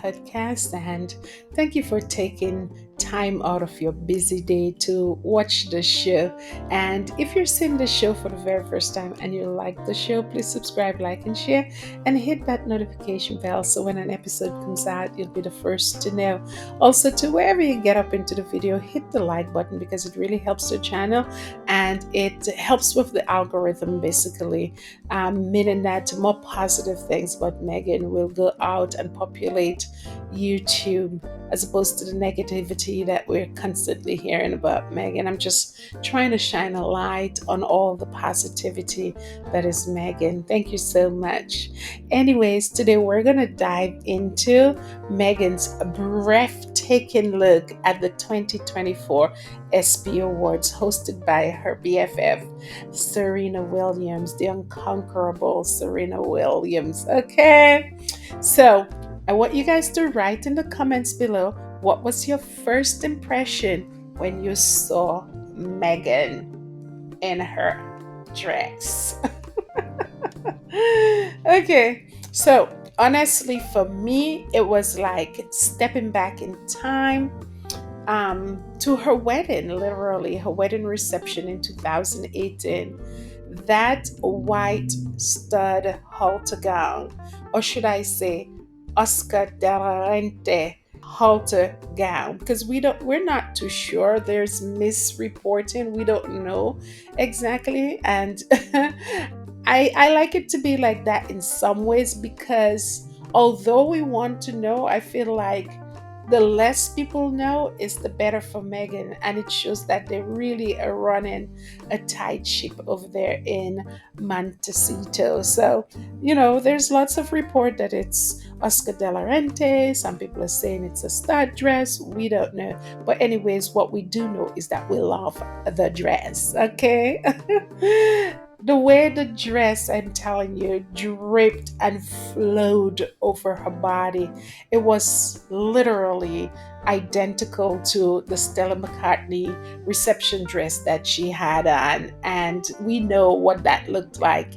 podcast, and thank you for taking time out of your busy day to watch the show. And if you're seeing the show for the very first time and you like the show, please subscribe, like, and share, and hit that notification bell so when an episode comes out, you'll be the first to know. Also, to wherever you get up into the video, hit the like button because it really helps the channel and it helps with the algorithm basically, meaning that more positive things about Meghan will go out and populate YouTube as opposed to the negativity that we're constantly hearing about Meghan. I'm just trying to shine a light on all the positivity that is Meghan. Thank you so much. Anyways, today we're going to dive into Meghan's breathtaking look at the 2024 ESPY Awards hosted by her BFF, Serena Williams, the unconquerable Serena Williams. Okay, so I want you guys to write in the comments below what was your first impression when you saw Meghan in her dress. Okay, so honestly, for me, it was like stepping back in time to her wedding, literally, her wedding reception in 2018. That white stud halter gown, or should I say, Oscar de la Renta halter gown, because we're not too sure. There's misreporting. We don't know exactly, and I like it to be like that in some ways because although we want to know, I feel like the less people know is the better for Meghan, and it shows that they really are running a tight ship over there in Montecito. So, there's lots of report that it's Oscar de la Renta. Some people are saying it's a stud dress. We don't know. But anyways, what we do know is that we love the dress. Okay. The way the dress, I'm telling you, draped and flowed over her body, it was literally identical to the Stella McCartney reception dress that she had on. And we know what that looked like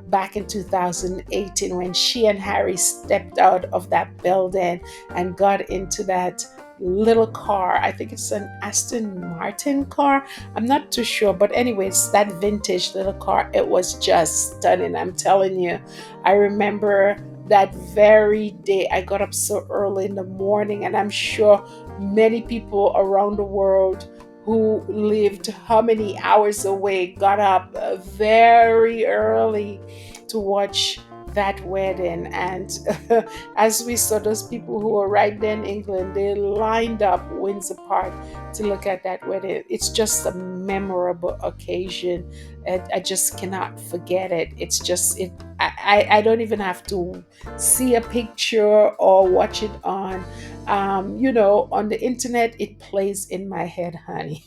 back in 2018 when she and Harry stepped out of that building and got into that little car. I think it's an Aston Martin car. I'm not too sure, but anyways, that vintage little car, it was just stunning. I'm telling you, I remember that very day I got up so early in the morning, and I'm sure many people around the world who lived how many hours away got up very early to watch that wedding. And as we saw those people who were right there in England, they lined up Windsor Park to look at that wedding. It's just a memorable occasion. I just cannot forget it. It's just it. I don't even have to see a picture or watch it on the internet. It plays in my head, honey.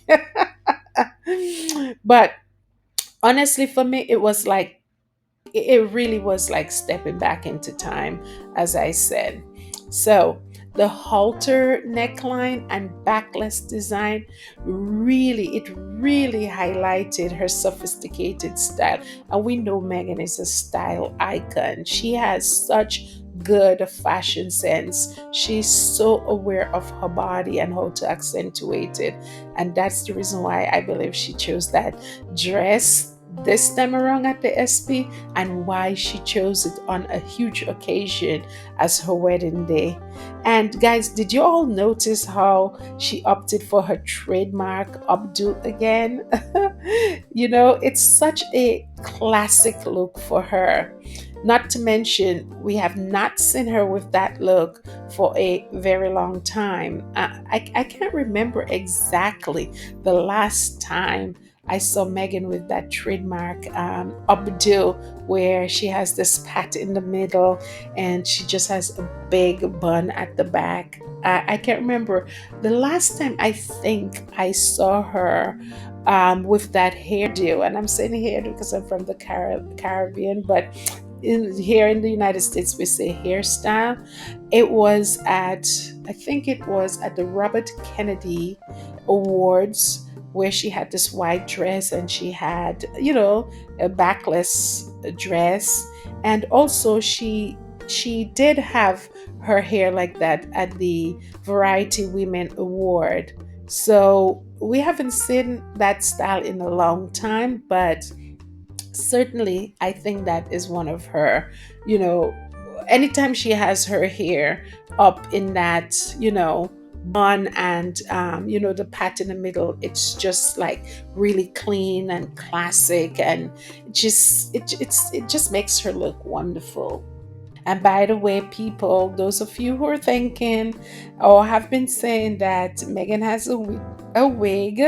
But honestly, for me, it really was like stepping back into time, as I said. So the halter neckline and backless design really highlighted her sophisticated style. And we know Meghan is a style icon. She has such good fashion sense. She's so aware of her body and how to accentuate it. And that's the reason why I believe she chose that dress this time around at the ESPY, and why she chose it on a huge occasion as her wedding day. And guys, did you all notice how she opted for her trademark updo again? It's such a classic look for her. Not to mention, we have not seen her with that look for a very long time. I can't remember exactly the last time I saw Meghan with that trademark updo where she has this pat in the middle and she just has a big bun at the back. I can't remember the last time I think I saw her with that hairdo. And I'm saying hairdo because I'm from the Caribbean, but here in the United States, we say hairstyle. I think it was at the Robert Kennedy Awards where she had this white dress and she had, a backless dress. And also she did have her hair like that at the Variety Women Award. So we haven't seen that style in a long time, but certainly I think that is one of her, you know, anytime she has her hair up in that, bun and, the pat in the middle, it's just like really clean and classic, and it just makes her look wonderful. And by the way, people, those of you who are thinking or have been saying that Megan has a wig,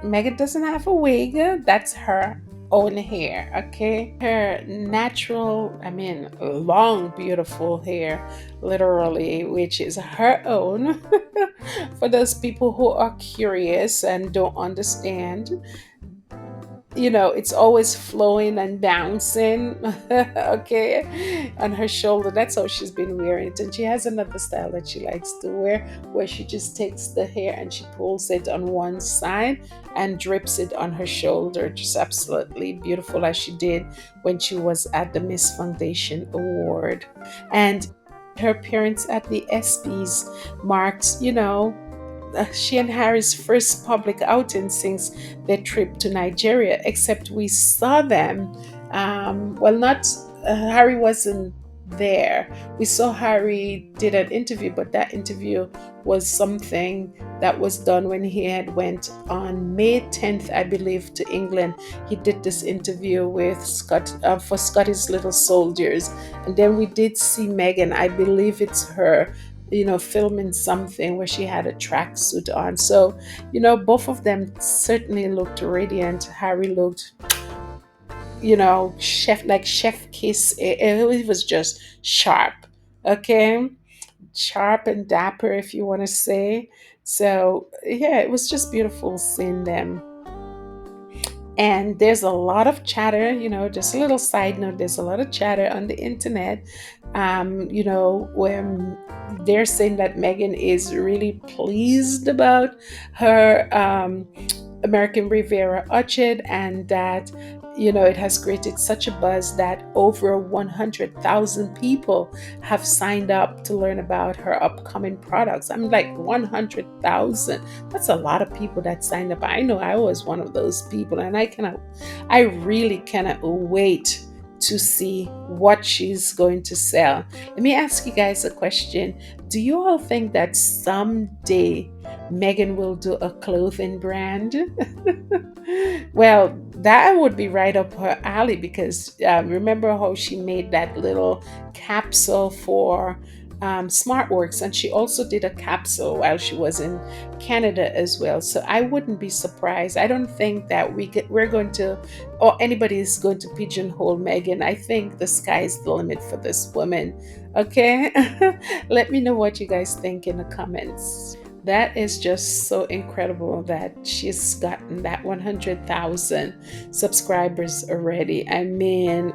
Megan doesn't have a wig. That's her own hair, okay? Her natural, I mean, long, beautiful hair, literally, which is her own. For those people who are curious and don't understand, it's always flowing and bouncing, okay, on her shoulder. That's how she's been wearing it. And she has another style that she likes to wear where she just takes the hair and she pulls it on one side and drips it on her shoulder. Just absolutely beautiful, as she did when she was at the Miss Foundation Award. And her appearance at the ESPYs marks, she and Harry's first public outing since their trip to Nigeria, except we saw them. Well, not Harry wasn't there. We saw Harry did an interview, but that interview was something that was done when he had went on May 10th, I believe, to England. He did this interview with Scott for Scotty's Little Soldiers, and then we did see Meghan. I believe it's her, filming something where she had a tracksuit on. So, both of them certainly looked radiant. Harry looked, chef kiss. It was just sharp, okay? Sharp and dapper, if you want to say. So, yeah, it was just beautiful seeing them. And there's a lot of chatter, just a little side note, there's a lot of chatter on the internet, when they're saying that Meghan is really pleased about her American Riviera Orchid, and that it has created such a buzz that over 100,000 people have signed up to learn about her upcoming products. I'm like, 100,000. That's a lot of people that signed up. I know I was one of those people, and I really cannot wait to see what she's going to sell. Let me ask you guys a question. Do you all think that someday Meghan will do a clothing brand? Well, that would be right up her alley, because remember how she made that little capsule for SmartWorks, and she also did a capsule while she was in Canada as well. So I wouldn't be surprised. I don't think that we're going to, or anybody is going to pigeonhole Meghan. I think the sky is the limit for this woman. Okay, let me know what you guys think in the comments. That is just so incredible that she's gotten that 100,000 subscribers already. I mean,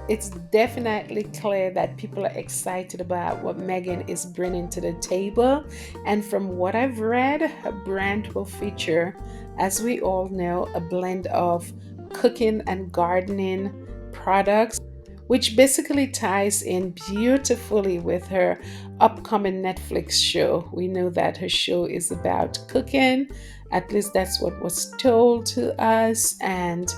it's definitely clear that people are excited about what Meghan is bringing to the table. And from what I've read, her brand will feature, as we all know, a blend of cooking and gardening products, which basically ties in beautifully with her upcoming Netflix show. We know that her show is about cooking, at least that's what was told to us. And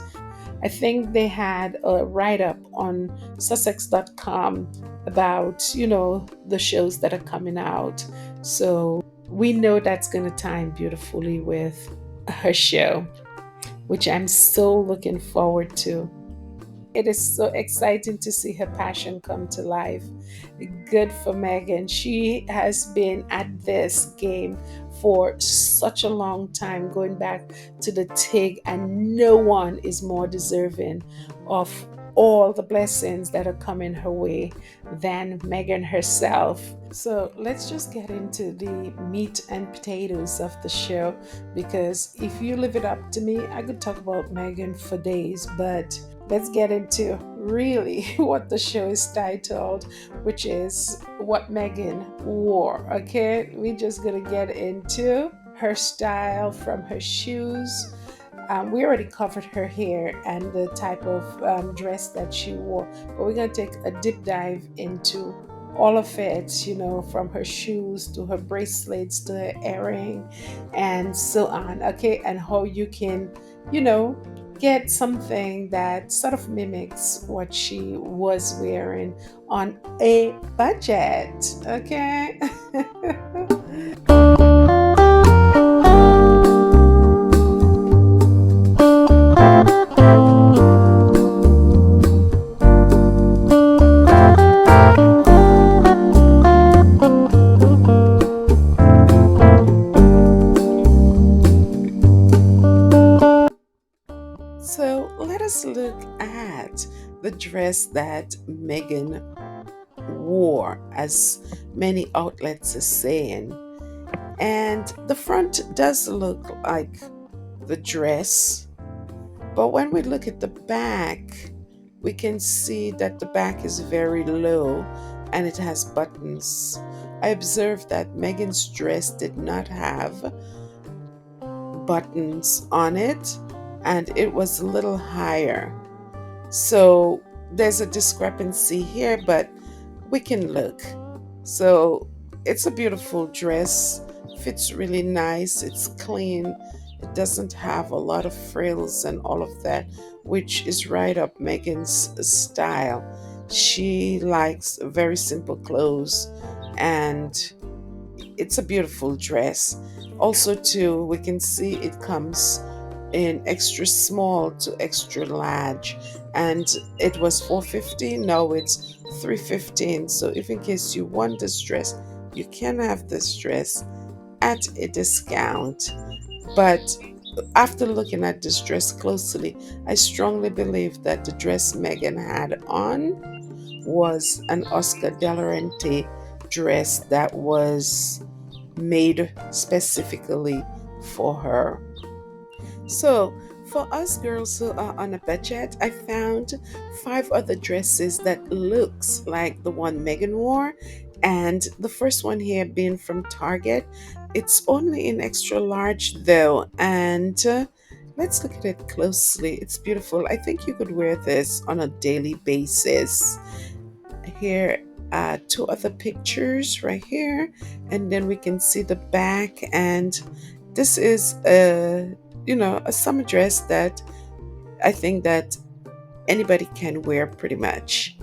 I think they had a write up on Sussex.com about, the shows that are coming out. So we know that's going to tie in beautifully with her show, which I'm so looking forward to. It is so exciting to see her passion come to life. Good for Meghan. She has been at this game for such a long time, going back to the TIG, and no one is more deserving of all the blessings that are coming her way than Meghan herself. So let's just get into the meat and potatoes of the show, because if you leave it up to me, I could talk about Meghan for days, but let's get into really what the show is titled, which is what Meghan wore. Okay, we're just gonna get into her style, from her shoes. We already covered her hair and the type of dress that she wore, but we're gonna take a deep dive into all of it, from her shoes to her bracelets to her earring and so on. Okay, and how you can, you know, get something that sort of mimics what she was wearing on a budget. Okay. So let us look at the dress that Meghan wore, as many outlets are saying. And the front does look like the dress, but when we look at the back, we can see that the back is very low and it has buttons. I observed that Meghan's dress did not have buttons on it and it was a little higher. So there's a discrepancy here, but we can look. So it's a beautiful dress, fits really nice, it's clean, it doesn't have a lot of frills and all of that, which is right up Megan's style. She likes very simple clothes, and it's a beautiful dress. Also, too, we can see it comes in extra small to extra large, and it was 450. Now it's 315. So if in case you want this dress, you can have this dress at a discount. But after looking at this dress closely, I strongly believe that the dress Megan had on was an Oscar de la Renta dress that was made specifically for her. So, for us girls who are on a budget, I found five other dresses that looks like the one Megan wore. And the first one here being from Target. It's only in extra large though, and let's look at it closely. It's beautiful. I think you could wear this on a daily basis. Here two other pictures right here, and then we can see the back. And this is a summer dress that I think that anybody can wear pretty much.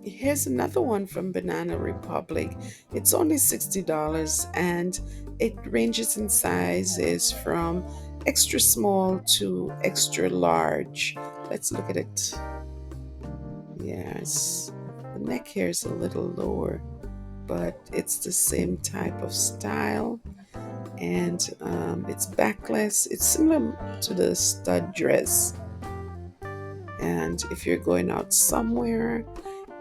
Here's another one from Banana Republic. It's only $60, and it ranges in sizes from extra small to extra large. Let's look at it. Yes, the neck here is a little lower, but it's the same type of style, and it's backless. It's similar to the stud dress. And if you're going out somewhere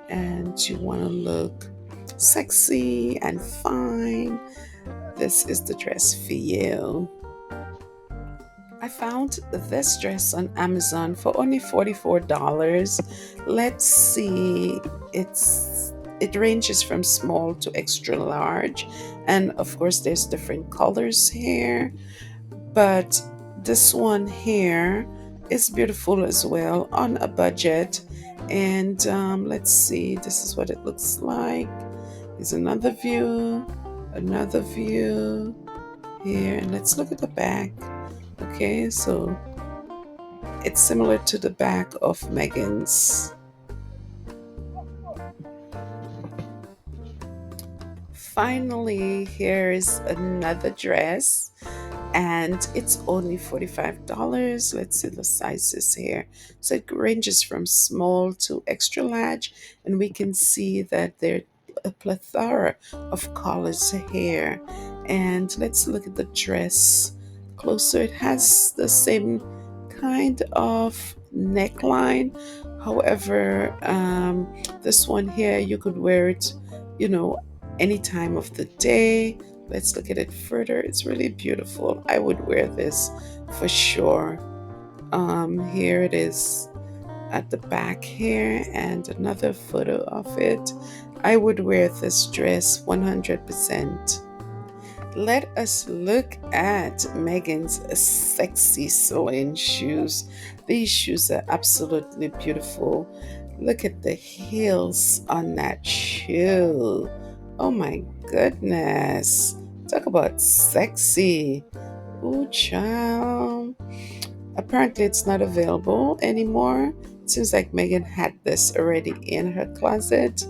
and you want to look sexy and fine, this is the dress for you. I found this dress on Amazon for only $44. Let's see. It ranges from small to extra large, and of course there's different colors here, but this one here is beautiful as well on a budget. And let's see, this is what it looks like. Here's another view here, and let's look at the back. Okay, so it's similar to the back of Megan's. Finally, here is another dress, and it's only $45. Let's see the sizes here. So it ranges from small to extra large, and we can see that there are a plethora of colors here. And let's look at the dress closer. It has the same kind of neckline. However, this one here, you could wear it, you know, any time of the day. Let's look at it further. It's really beautiful. I would wear this for sure. Here it is at the back here, and another photo of it. I would wear this dress 100%. Let us look at Megan's sexy Celine shoes. These shoes are absolutely beautiful. Look at the heels on that shoe. Oh my goodness. Talk about sexy. Ooh, child. Apparently, it's not available anymore. Seems like Megan had this already in her closet.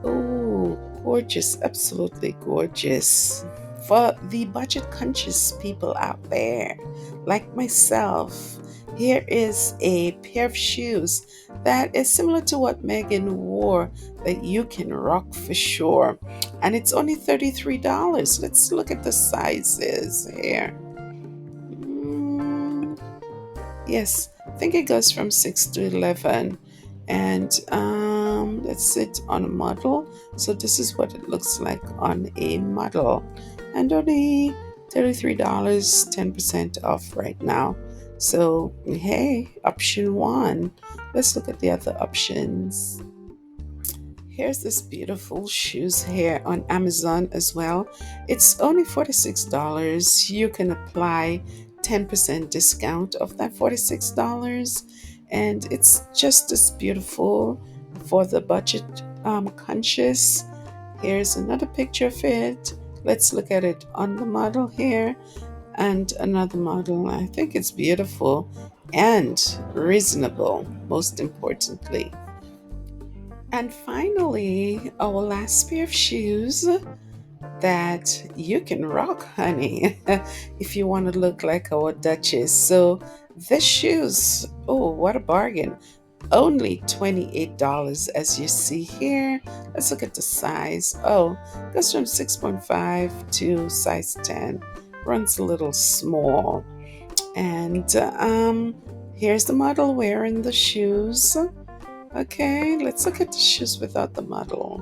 Oh, gorgeous, absolutely gorgeous. For the budget conscious people out there, like myself, here is a pair of shoes that is similar to what Megan wore that you can rock for sure. And it's only $33. Let's look at the sizes here. Mm, yes, I think it goes from 6 to 11. And let's sit on a model. So this is what it looks like on a model. And only $33, 10% off right now. So, hey, option one. Let's look at the other options. Here's this beautiful shoes here on Amazon as well. It's only $46. You can apply 10% discount of that $46, and it's just as beautiful for the budget conscious. Here's another picture of it. Let's look at it on the model here and another model. I think it's beautiful and reasonable, most importantly. And finally, our last pair of shoes that you can rock, honey, if you want to look like our Duchess. So, this shoes, oh, what a bargain. Only $28 as you see here. Let's look at the size. Oh, goes from 6.5 to size 10. Runs a little small. And here's the model wearing the shoes. Okay, let's look at the shoes without the model.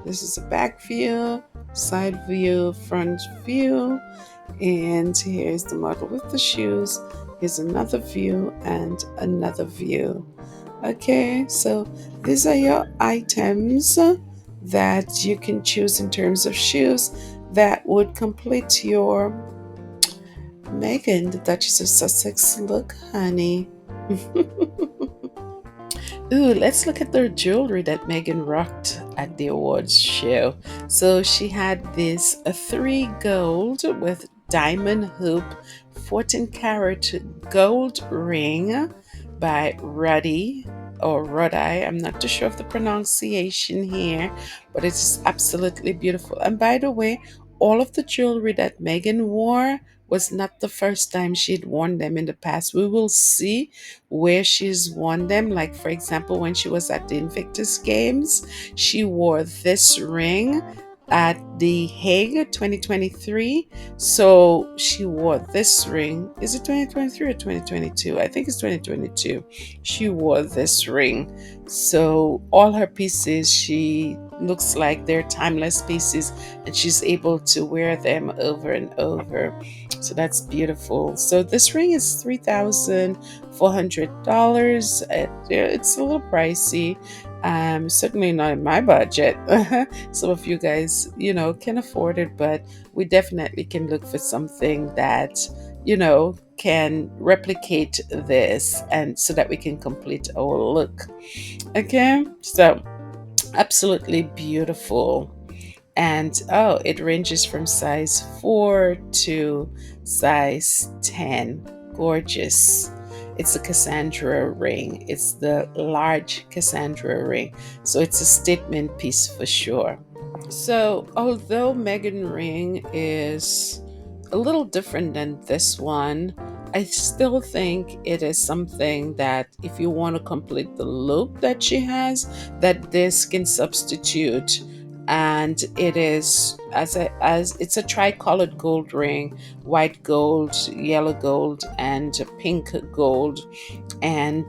This is a back view, side view, front view, and here's the model with the shoes. Here's another view and another view. Okay, so these are your items that you can choose in terms of shoes that would complete your Meghan, the Duchess of Sussex look, honey. Ooh, let's look at the jewelry that Megan rocked at the awards show. So she had this a 3 gold with diamond hoop, 14 karat gold ring by Ruddy or Ruddy. I'm not too sure of the pronunciation here, but it's absolutely beautiful. And by the way, all of the jewelry that Megan wore was not the first time she'd worn them in the past. We will see where she's worn them. Like, for example, when she was at the Invictus Games, she wore this ring at the Hague 2023. So she wore this ring. Is it 2023 or 2022? I think it's 2022. She wore this ring. So all her pieces, she looks like they're timeless pieces, and she's able to wear them over and over. So that's beautiful. So this ring is $3,400. It's a little pricey. Certainly not in my budget. Some of you guys, can afford it, but we definitely can look for something that, can replicate this, and so that we can complete our look. Okay, so absolutely beautiful. And oh, it ranges from size 4 to size 10. Gorgeous. It's a Cassandra ring. It's the large Cassandra ring. So it's a statement piece for sure. So, although Megan Ring is a little different than this one, I still think it is something that if you want to complete the look that she has, that this can substitute. And it is as it's a tricolored gold ring, white gold, yellow gold, and pink gold. And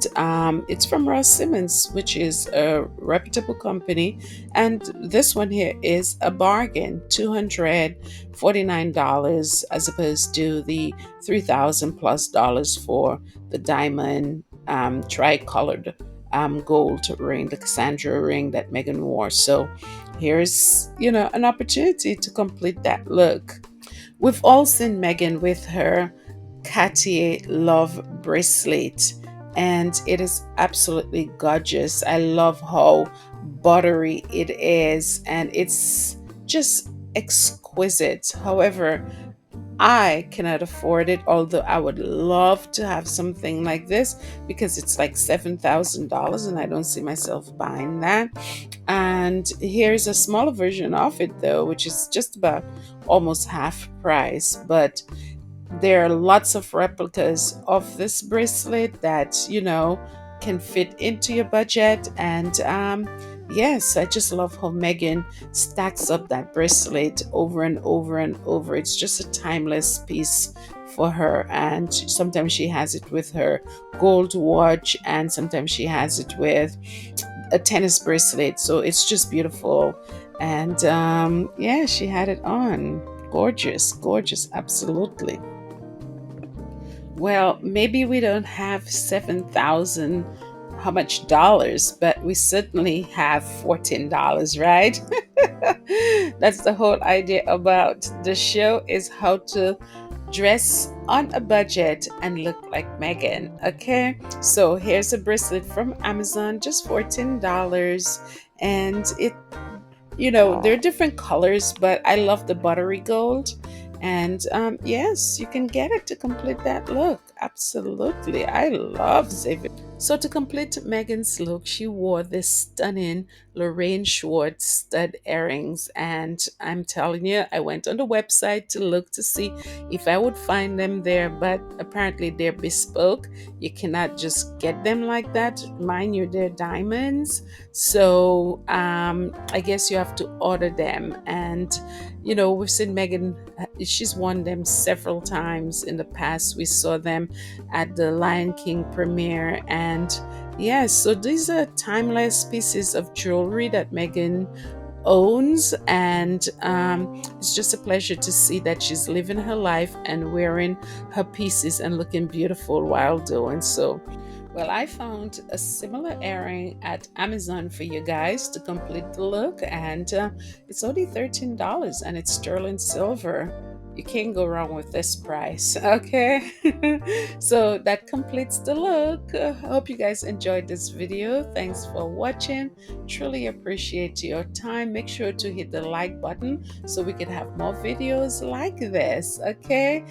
it's from Ross Simmons, which is a reputable company. And this one here is a bargain, $249 as opposed to the 3,000 plus dollars for the diamond tricolored gold ring, the Cassandra ring that Megan wore. So here's an opportunity to complete that look. We've all seen Megan with her Cartier Love bracelet, and it is absolutely gorgeous. I love how buttery it is, and it's just exquisite. However, I cannot afford it, although I would love to have something like this because it's like $7,000 and I don't see myself buying that. And here's a smaller version of it, though, which is just about almost half price. But there are lots of replicas of this bracelet that, can fit into your budget. And yes, I just love how Megan stacks up that bracelet over and over and over. It's just a timeless piece for her. And sometimes she has it with her gold watch, and sometimes she has it with a tennis bracelet. So it's just beautiful. And yeah, she had it on. Gorgeous, gorgeous, absolutely. Well, maybe we don't have 7,000 how much dollars, but we certainly have $14, right? That's the whole idea about the show, is how to dress on a budget and look like Megan. Okay? So here's a bracelet from Amazon, just $14, and there are different colors, but I love the buttery gold. And yes, you can get it to complete that look. Absolutely. I love Xavier. So, to complete Megan's look, she wore this stunning Lorraine Schwartz stud earrings. And I'm telling you, I went on the website to look to see if I would find them there, but apparently they're bespoke. You cannot just get them like that. Mind you, they're diamonds. So, I guess you have to order them. And, we've seen Megan, she's worn them several times in the past. We saw them at the Lion King premiere. And yes, so these are timeless pieces of jewelry that Megan owns. And it's just a pleasure to see that she's living her life and wearing her pieces and looking beautiful while doing so. Well, I found a similar earring at Amazon for you guys to complete the look, and it's only $13 and it's sterling silver. You can't go wrong with this price, okay? So that completes the look. I hope you guys enjoyed this video. Thanks for watching. Truly appreciate your time. Make sure to hit the like button so we can have more videos like this, okay?